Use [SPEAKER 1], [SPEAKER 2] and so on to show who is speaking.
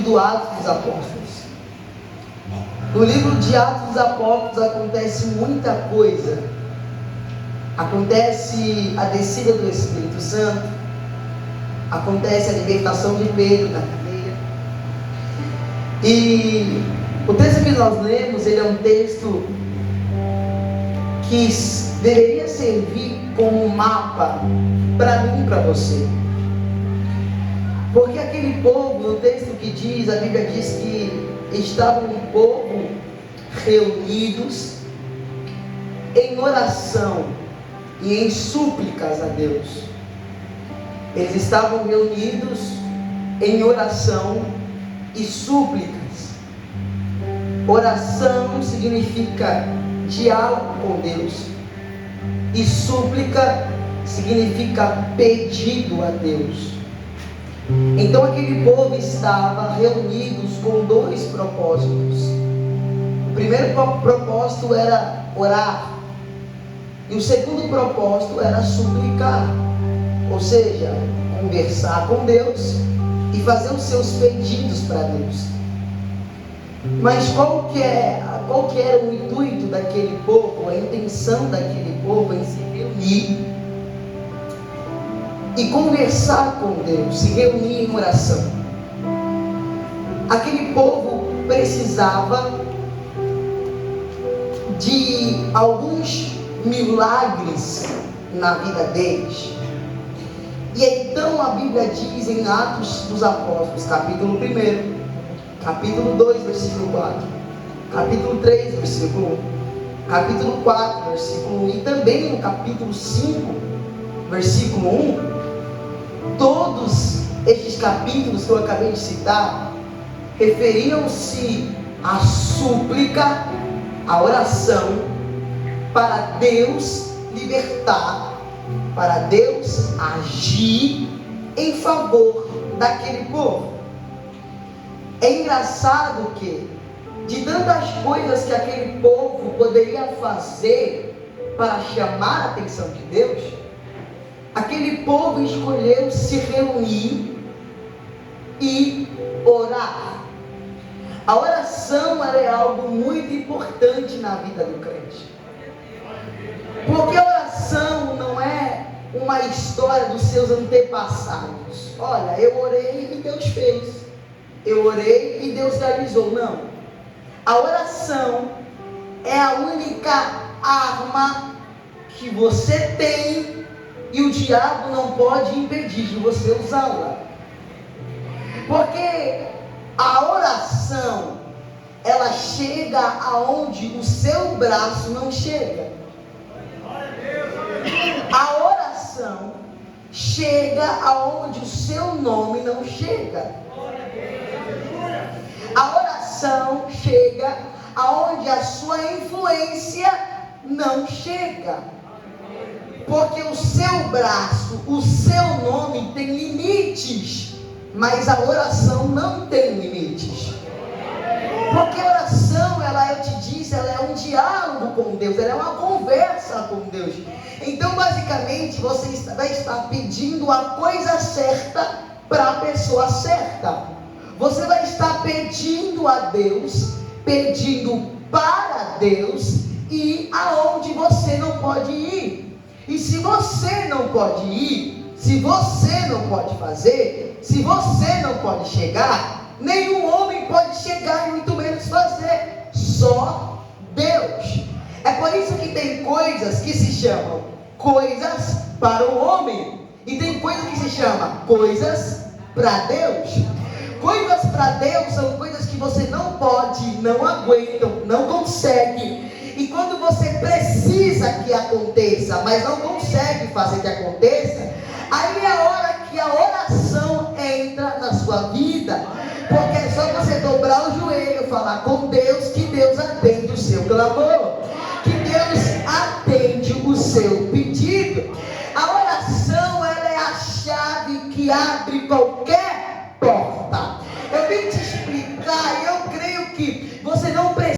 [SPEAKER 1] do Atos dos Apóstolos. No livro de Atos dos Apóstolos acontece muita coisa. Acontece a descida do Espírito Santo, acontece a libertação de Pedro da cadeia. E o texto que nós lemos, ele é um texto que deveria servir como um mapa para mim e para você. Porque aquele povo, no texto que diz, a Bíblia diz que estavam um povo reunidos em oração e em súplicas a Deus. Eles estavam reunidos em oração e súplicas. Oração significa diálogo com Deus, e súplica significa pedido a Deus. Então aquele povo estava reunidos com dois propósitos. O primeiro propósito era orar, e o segundo propósito era suplicar, ou seja, conversar com Deus e fazer os seus pedidos para Deus. Mas qual que era o intuito daquele povo, a intenção daquele povo em se reunir e conversar com Deus, se reunir em oração? Aquele povo precisava de alguns milagres na vida deles. E então a Bíblia diz em Atos dos Apóstolos, capítulo 1, capítulo 2, versículo 4, capítulo 3, versículo 1, capítulo 4, versículo 1, e também no capítulo 5, versículo 1, todos estes capítulos que eu acabei de citar referiam-se à súplica, à oração, para Deus libertar, para Deus agir em favor daquele povo. É engraçado que, de tantas coisas que aquele povo poderia fazer para chamar a atenção de Deus, aquele povo escolheu se reunir e orar. A oração, ela é algo muito importante na vida do crente. Porque a oração não é uma história dos seus antepassados. Olha, eu orei e Deus fez. Eu orei e Deus realizou. Não. A oração é a única arma que você tem e o diabo não pode impedir de você usá-la. Porque a oração, ela chega aonde o seu braço não chega. A oração chega aonde o seu nome não chega. A oração chega aonde a sua influência não chega. Porque o seu braço, o seu nome tem limites, mas a oração não tem limites. Porque a oração, ela, eu te disse, ela é um diálogo com Deus, ela é uma conversa com Deus. Então, basicamente, você vai estar pedindo a coisa certa para a pessoa certa. Você vai estar pedindo a Deus, pedindo para Deus, e aonde você não pode ir. E se você não pode ir, se você não pode fazer, se você não pode chegar, nenhum homem pode chegar e muito menos fazer, só Deus. É por isso que tem coisas que se chamam coisas para o homem, e tem coisas que se chamam coisas para Deus. Coisas para Deus são coisas que você não pode, não aguenta, não consegue, e quando você precisa que aconteça, mas não consegue fazer que aconteça, aí é a hora que a oração entra na sua vida. Porque é só você dobrar o joelho e falar com Deus, que Deus atende o seu clamor, que Deus atende o seu pedido. A oração, ela é a chave que abre qualquer